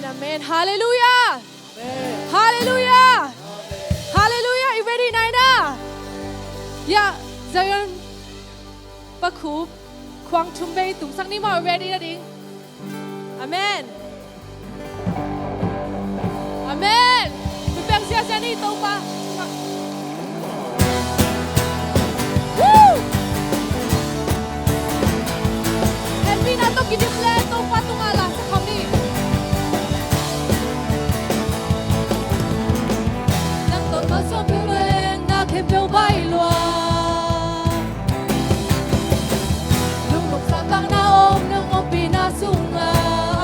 Amen. Hallelujah. Hallelujah. Hallelujah. You ready, Naina? Yeah. Zion. Bakub. Kwang Tumbe. Tum sang ni mo ready na ding. Amen. Amen. Bibang siya siya ni ito pa. Woo! Happy na to kinimle ito pa tungala sa kami. Nang to masopiling na kipil bailwa. Lungkok sa tang naom ng pinasunga.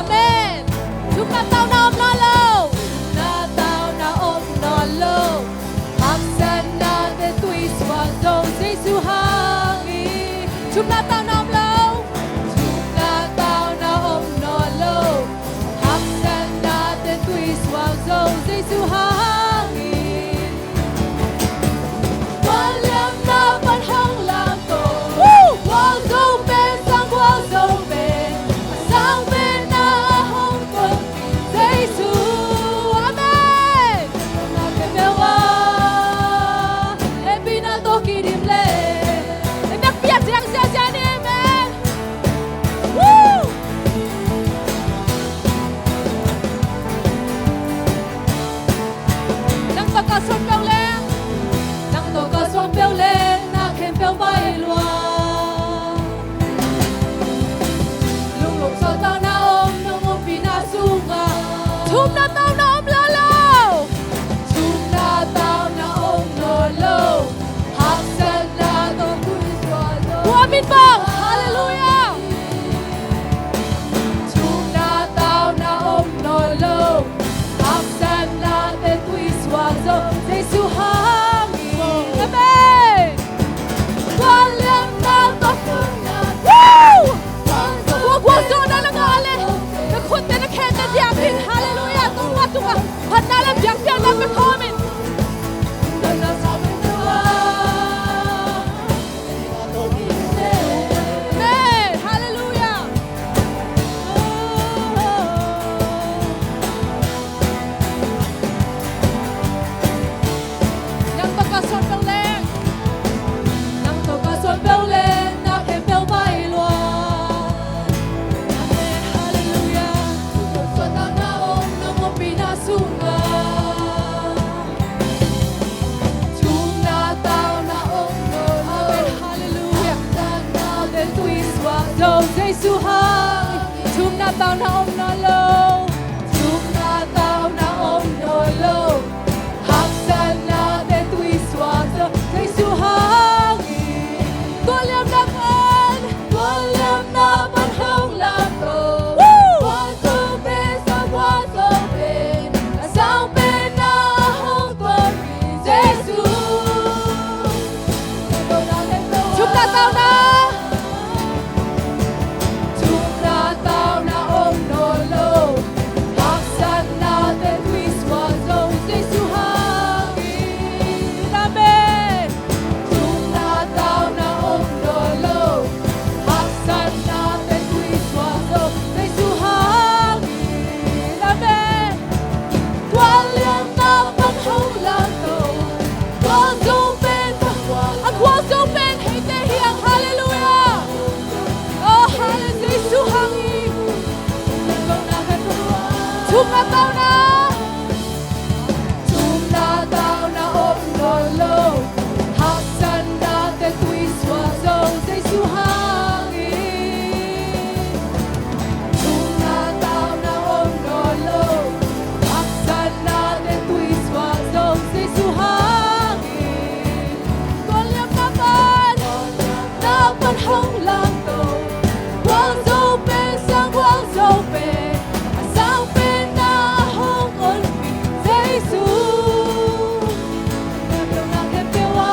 Amen. Tumataw na om lalo. Tumataw na om lalo. Haksan natin tuwis wazong sa isuhangi. Tumataw na om lalo. Tumataw na om lalo. Haksan natin tuwis wazong sa isuhangi. Walang na panhang lang to. Wazong ben sang wazong ben. Sang ben na ahong kong sa isu. Amen. Nakamewa. Ebi na to kinimle. Nagpiat siyang siya ni Amen. Woo! Nang pagkasong piao lên. Nang pagkasong piao lên. Na khen piao bay loa. Lung lung sa tao na om. Nung om pinasunga. Tum na tao na om lalo. Tum na tao na om lalo. Haksan na to kuis walo. Amin bang. Hallelujah. Tum na tao na om lalo. Haksan natin tuwis wazo sa isuhangi. Amen. Walang nagkasuna. Woo! Wazo na lang alin. Nakunti na kenda diapin. Hallelujah. Tunga. Hanalang diapin na pagkomin. Amen. Hallelujah. Nang pagkasyon piao lên. Nang pagkasyon piao lên. Na khen piao bay loa. Amen. Hallelujah. Sa tao na om. Nung om pinasunga. Tum na tao na om lolo. Amen. Hallelujah. Natin tuwis wazo sa isuhangi. Tum na tao na om lolo. Tum na tao na om lolo. Haksan natin tuwis wazo sa isuhangi. Tuwalyam na pan. Tuwalyam na panhong lato. Wazo ben sa wazo ben. Asang ben na ahong tuwin Jesus. Tum na tao na. Tum na tao na om lolo. Haksan natin tuwis wazo sa isuhangi. Amen. Tum na tao na om lolo. Haksan natin tuwis wazo sa isuhangi. Amen. Tuwalyang na panhong lato. Wazo ben. Ang wazo ben. Hindi hiyang hallelujah. Oh, hallelujah. Sa isuhangi. Tum na tao na. Tum na tao na om lolo. Haksan natin tuwis wazo sa isuhangi. Tum na tao na om lolo. Haksan natin tuwis wazo sa isuhangi. Tuwalyam naman na panhong lang to. Wazo ben sang wazo ben. Asang ben na ahong ulpi sa isu. Nabiyaw na kepewa.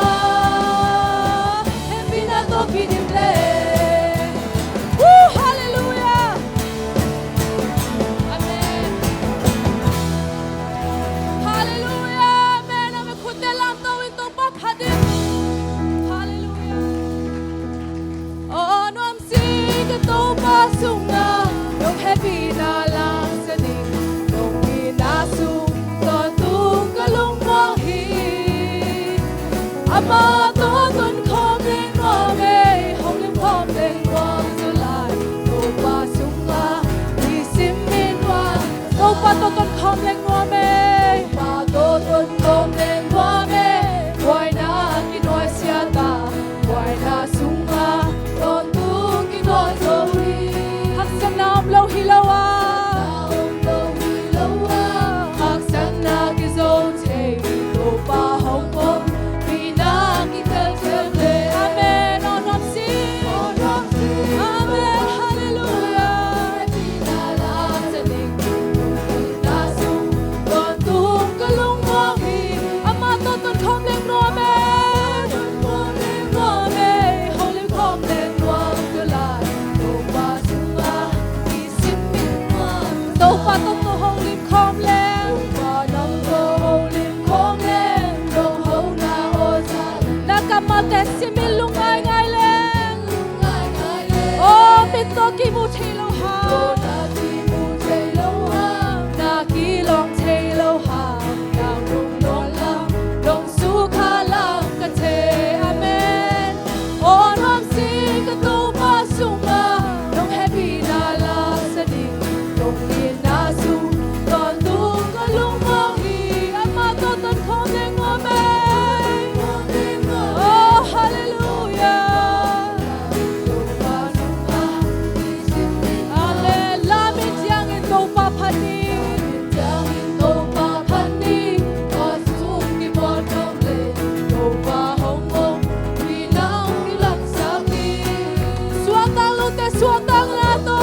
Happy na to kinimle. Woo! Hallelujah! Amen. Hallelujah! Amen. Amen. Kunti lang to ito paghadim. Hallelujah. Oo, no am sing ito pasunga. Yung happy na lang sa ding. ama to tuân khom lên hoa mê hồng lim khom lên hoa cho lại tô pa sung la đi sim min hoa tô pa to tuân khom lên hoa mê pa to tuân khom lên hoa mê quay na ki noi sia ta quay na sung la ton tu ki noi Zomi hak san nam lo hi lo a hak san na ki zo te tô pa hồng ôm vì na ki tel tel le amen on nam si amen hallelujah na la sa ning na sung ton tu ka lung mo hi ama to ton khom leng no me hong leng khom leng no to lai to pa sung a ki sim min wa to pa to to hong leng khom leng pa nam to hong leng khom leng dong ho na o sa na kamate sim min lung ai ngai leng o pit to ki mu thei lo ha na ki mu thei lo ha na ki long thei lo ha yang rung long lam long su kha lam ka the amen o nam si ka to pa sung ma long happy na la sa ni long ni na su ton tu ka lung mo hi ama to ton khom leng mo me oh hallelujah amen la mi jiang in to pa phani o sung ki bon nom le to pa hong ong vi nang ki lang sa ki suang tang lo te suang tang la to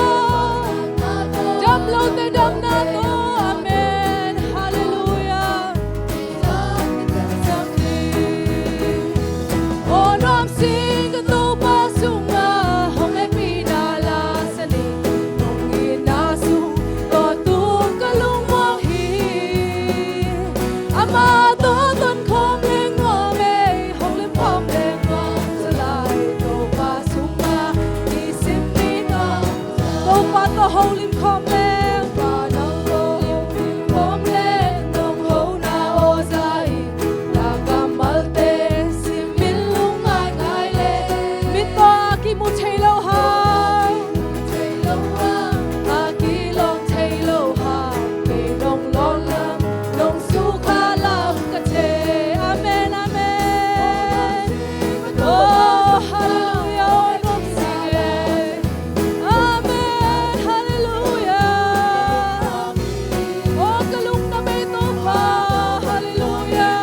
dam lo te dam na to amen hallelujah o nom sing ka to pa sung ma hong e pi na la sa ni nong ni na su to tu ka lung mo hi ama to ton khom leng mo me hong lim khom leng mo sa lai to pa sung ma ni sim mi na to pa to hong lim khom leng pa nang to lim khom leng dong ho na o sai na kamal te sim min lung ai ngai le mi to ki mu thei lo ha a ki long thei lo ha ke dong lon lam dong su kha lam ka the amen amen oh hallelujah oh nom sing amen hallelujah oh kalung na me to pa hallelujah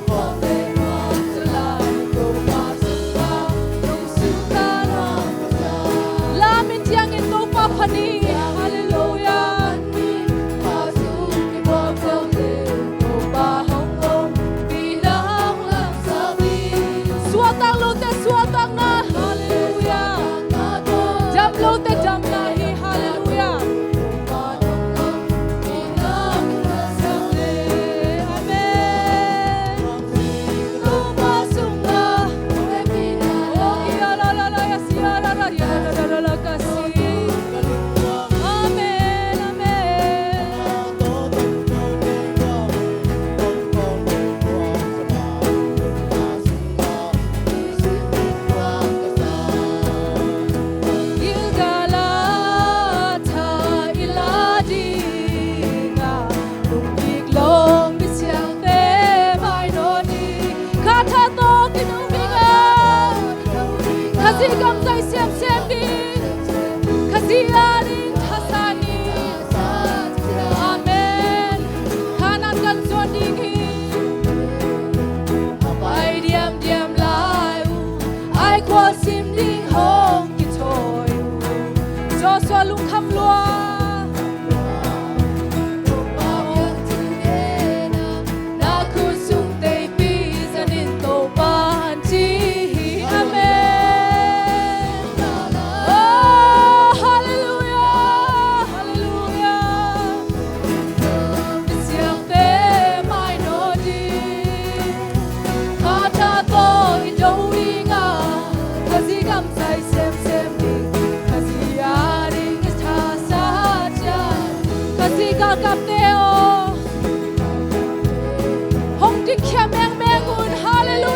khom leng mo sa lai to pa sung pa dong su kha lam la min jiang in to pa phani hallelujah pa sung ki bo khom le to pa hong ong vi nang lang sa vi suwa tang lo te suwa tang na hallelujah jam lo te jam na hi hallelujah pa dong ong vi nang lang sa vi amen to pa sung na hong e pi na oh ya la la la ya si ya la la ya la la la ka si amen amen Gilgala tha iladi nga lung big long bi siang te mai no ni kha tha to ki nu bi nga khazi kam sai sem sem di khazi ani thasani amen khanan kan zon di ki ai diam diam lai u ai kwa sim ding hong ki thoi zo so lung kham lua na khu sung te pi zanin to pan chi amen oh hallelujah hallelujah siang te mai no di kha tha to i do wi nga khazi kam sai sem sem di khazi ya ring tha sa cha khazi ka kap te o hong di kya meng meng un hallelujah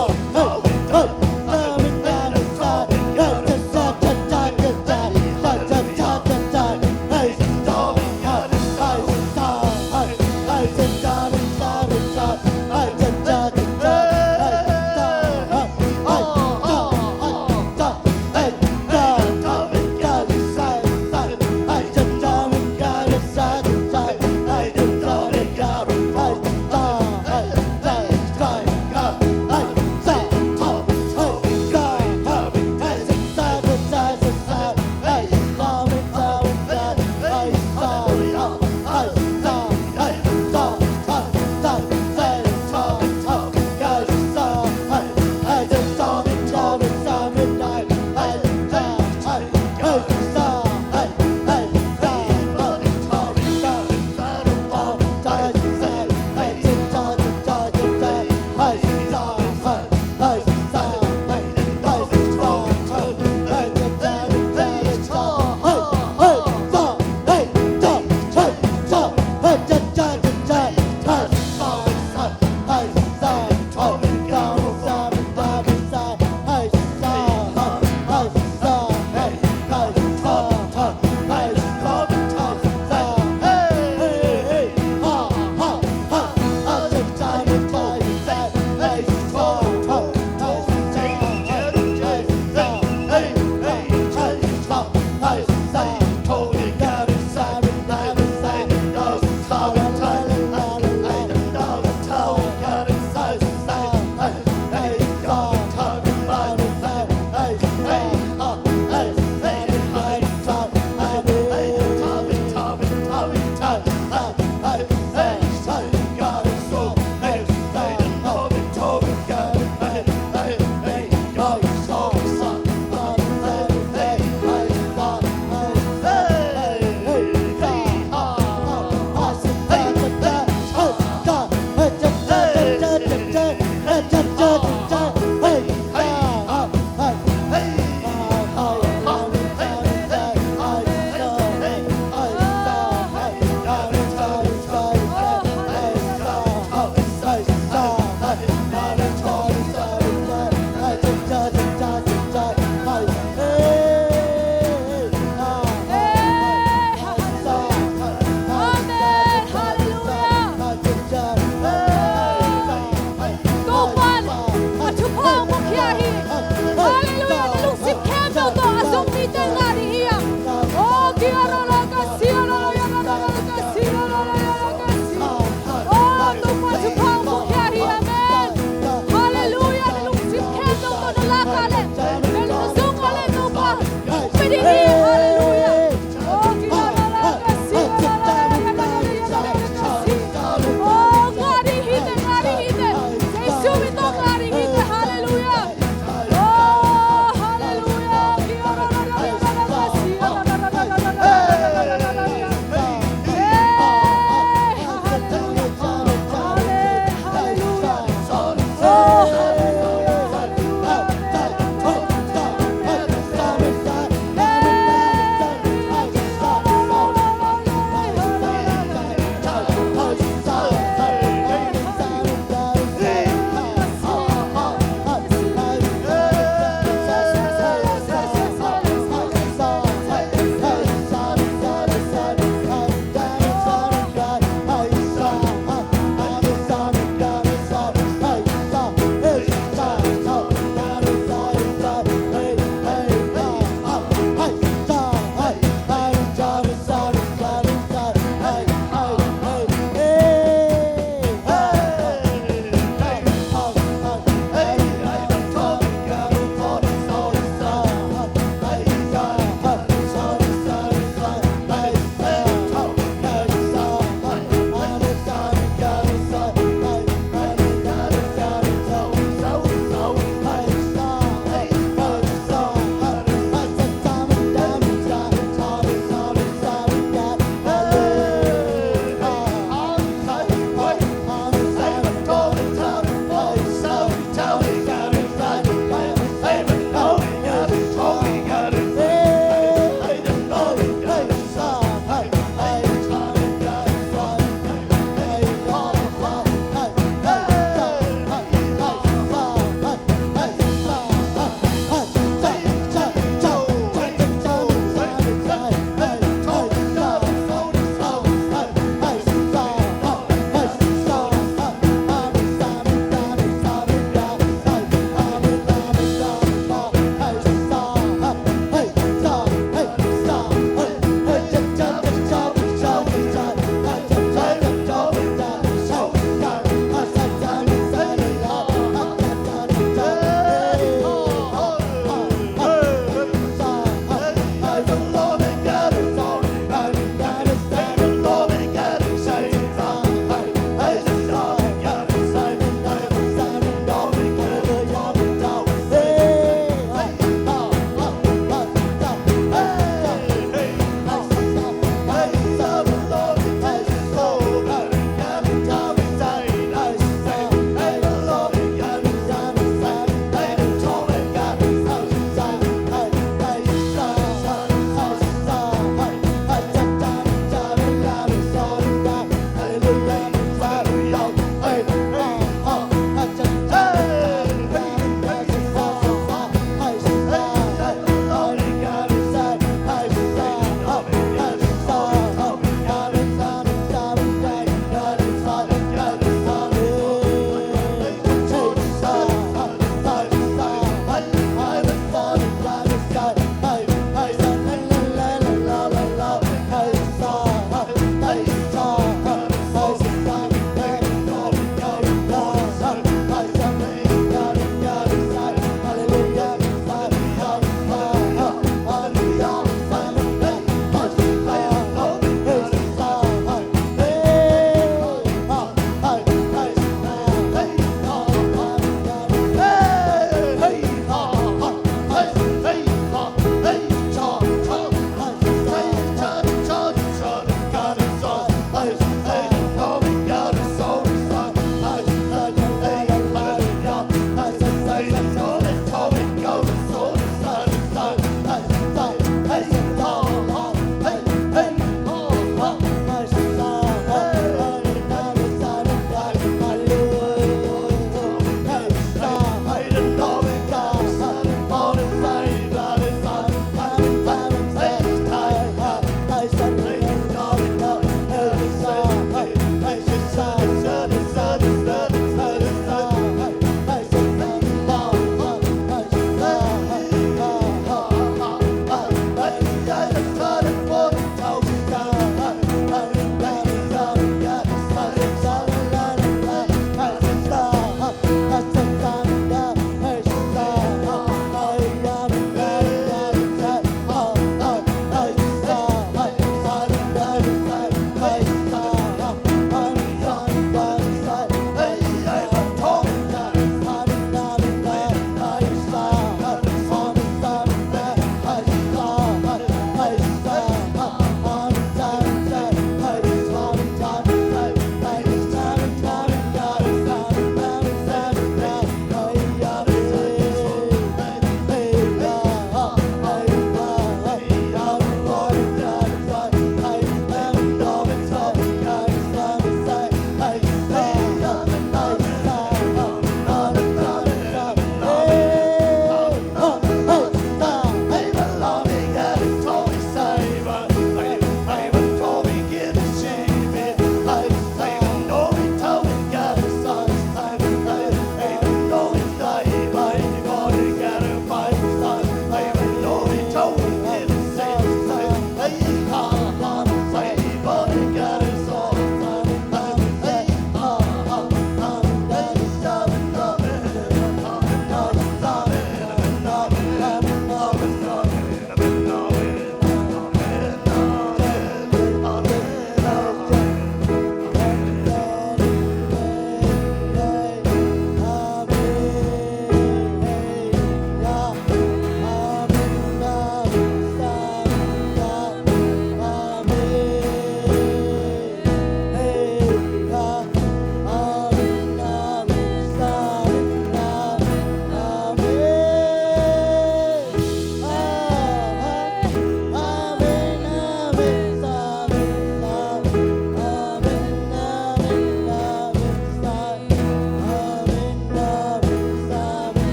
Hey,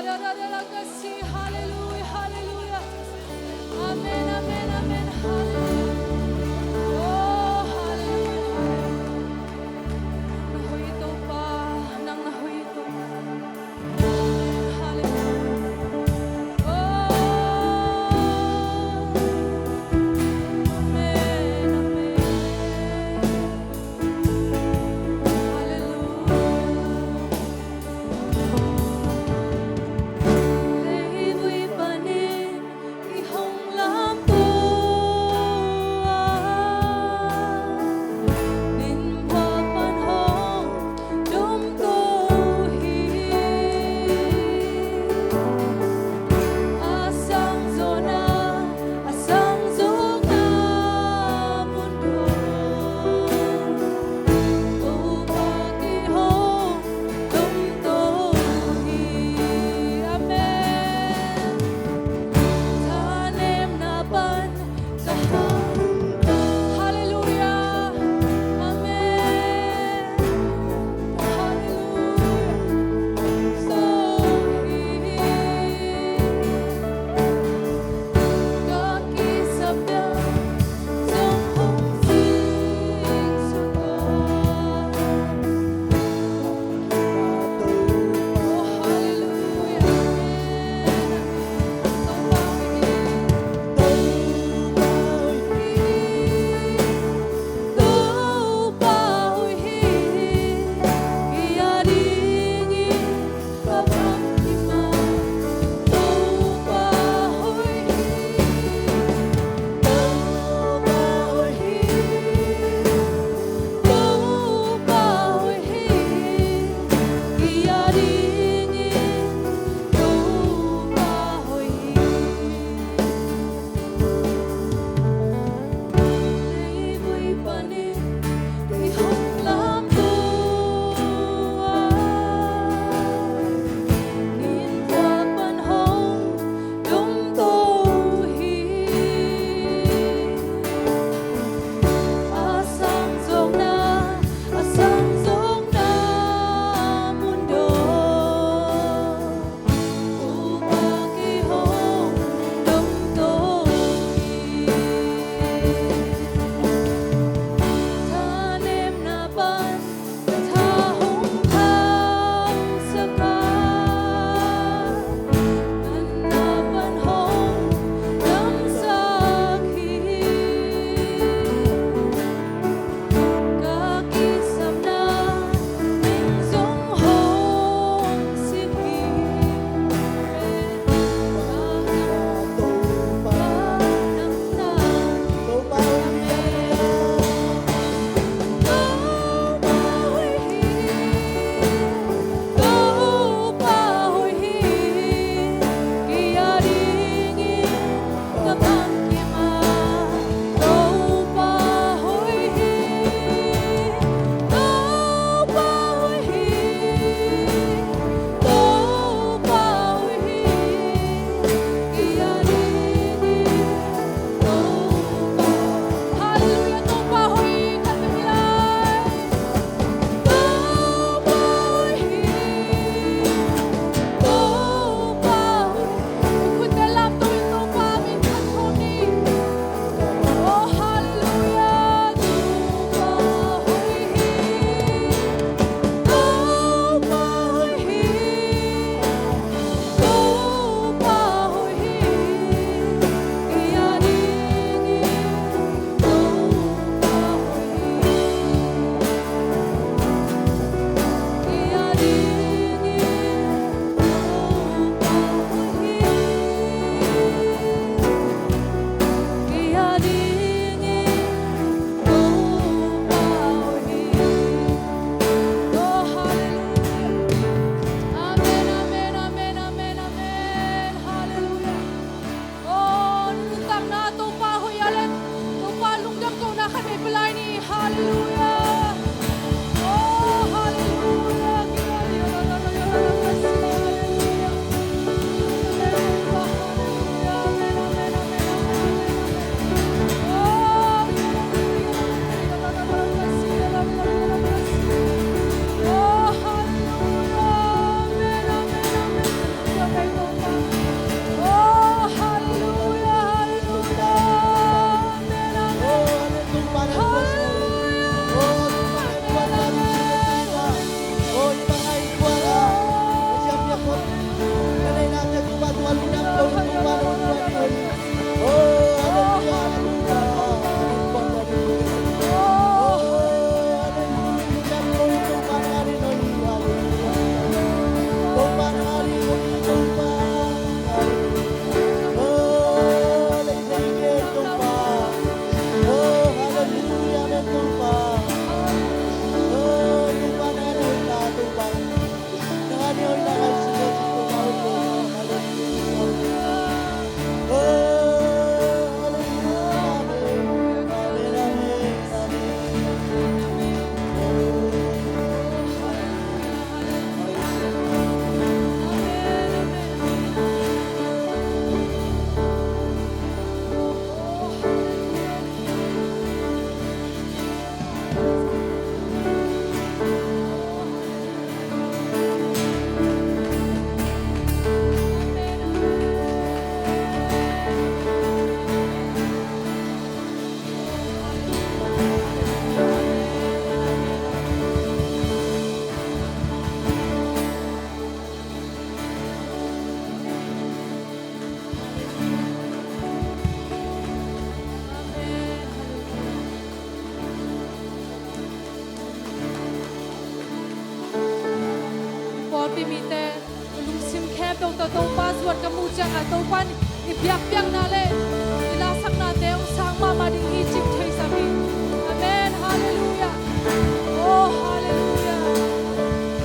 Hallelujah, hallelujah. Amen, amen, amen. Hallelujah. Oh, hallelujah. Nahoy ito pa, nang nahoy ito. Hallelujah. Oh, amen, amen. Hallelujah. Lấy vui và nên khi không lắm ปีมีเตลุงซิมแคบตรงตรงป้าสวดกมูจังตรงปันอีเปียกเปียงนาเล่อีลาสักนาเตองสร้างมาดิ่งฮีจิบเทสามีอาเมนฮาเลลูยาโอ้ฮาเลลูยา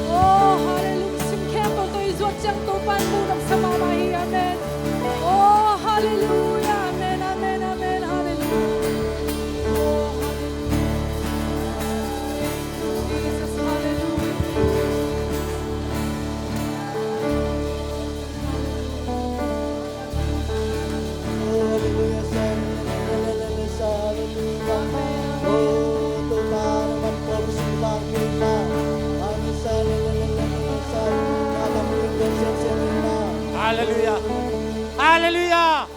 โอ้ฮาเลลูยาซิมแคบตรงตัวอีสวดจังตรงปันบูดับสมามาฮีอาเมนโอ้ฮาเลลูยาอาเมนอาเมนอาเมนฮาเลลูยาโอ้ฮาเลลูยา Jesus hallelujah Hallelujah. Hallelujah.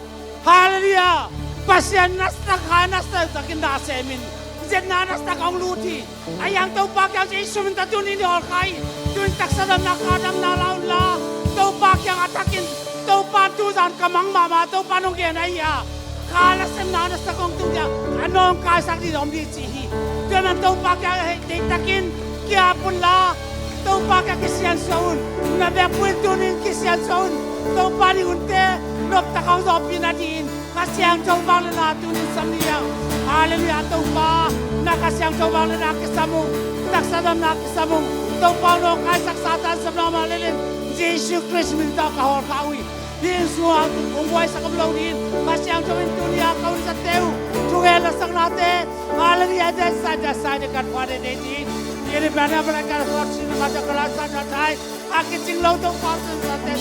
Hallelujah. Pasyan nasta ka nasta takin na semin. Jen na nasta kang luti. Ayang tau pa kang isumin tatunin ni Olkay. Tuwing taksadam na kadam na laun la. Tau pa kang atakin. Tau pa tudan kamang mama. Tau pa nung genaya. Kalasem na nasta kong tudya. Anong kasak di dom di sihi. Tuwing tau pa kang takin. Kaya pun la. Tau pa kang kisiyan saun. Nabepuin tunin kisiyan saun. Tau pa ni unte. Nop takang zopi na din. Kasyang tau bang na tunin samniyang. Hallelujah, tau pa. Nakasyang tau bang na kisamong. Taksadam na kisamong. Tau pa no kasak satan sa mga malilin. Jesus Christ minta kahor kawi. Din suha kung buhay sa kablaw din. Kasyang tau intunia kawin sa Theuh. Tungela sang natin. Hallelujah, desa dekat pada din. Ini benar mereka fortune macam kelasan natai. Akhir cinglau tu fortune natai.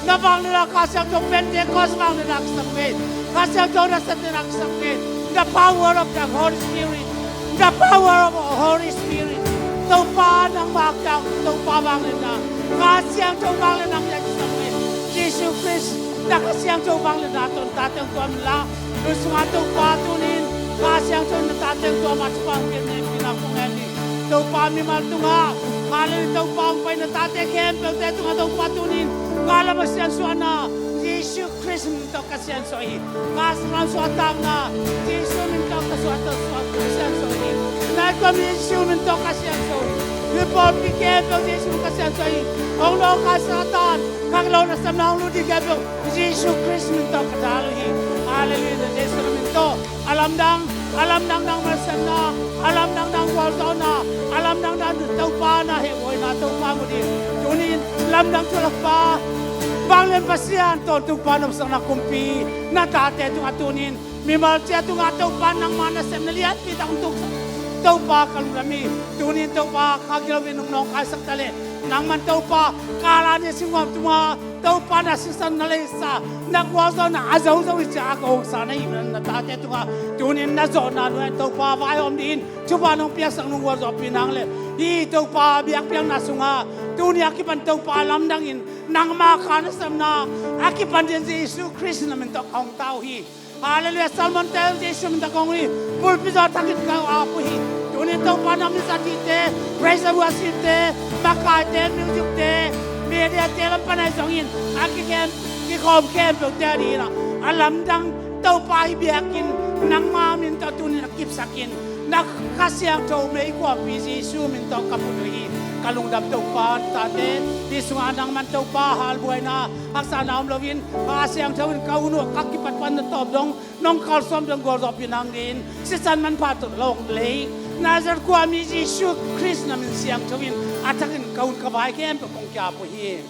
Nabang nila kasih tu Pentecost bang nila kesempit. Kasih tu rasa nila kesempit. The power of the Holy Spirit. The power of the Holy Spirit. Tupa ng makang tupa bang nila. Kasih tu bang nila kesempit. Jesus Christ. Nakasih tu bang nila tu tatang tu amla. Rusma tupa tunin. Kasih tu tatang tu macam kini pinakung ini. Tau pa mi mal tunga, kalin tau pa ang pay na tate kempel te tunga tau patunin, kala mo siyan suana, Jesus Christ minto kasiyan sohi, kasran suatang na, Jesus minto kasuatang kasiyan sohi, naik kami Jesus minto kasiyan sohi, lipol pi kempel Jesus kasiyan sohi, ang lo kasatan, kang lo na samna ang ludi kempel, Jesus Christ minto kadaluhi, hallelujah, Jesus minto, alam nang masana, alam nang waldo na, alam nang tau pa na hewoy na tau pa mo din. Tunin, alam nang tulak pa. Banglen pasiyan to tu pa nam sang nakumpi. Na tate tu atunin. Mimal siya tu tau pa nang manasem na lihat kita untuk tau pa kalulami. Tunin tau pa kagilawin nung kasak tali. Nang man tau pa kala ni singwam tuma tau pa na sisan na lesa. Nagwazo na azaw-zaw siya ako sana iman na tate tu tunin na zona nuan tau pa vayom din. Chupa nung piasang nung wazo pinangle. Di tau pa biak piang nasunga. Tunin akipan tau pa alam nangin nang makanasam na akipan din si Jesus Christ na minto kaong tao hi. Hallelujah, Salmon Theuh Jesus minto kaong hi. Pulpiso takit kao apo hi. Tunin tau pa namin sa tite. Praise and worship te. Makaite, music te. Media te lang panay songin. Akikem, kikom kempel te di na. Alam dang tau pa ibiakin nang mamin to tunin akip sakin. Nakasiyang tau may kwa pisi sumin to kapunuhi. Kalungdam tau pa tate. Di sunga nang man tau pa halbuay na. Aksana omlovin. Kasiyang tau kauno kakipat pan na top dong. Nong kalsom dong gordo pinang din. Sisan man patut long lay. Nazar kwa mi Jesus Christ namin siyang tawin. Atakin kaun kabay kempel kong kya po hi.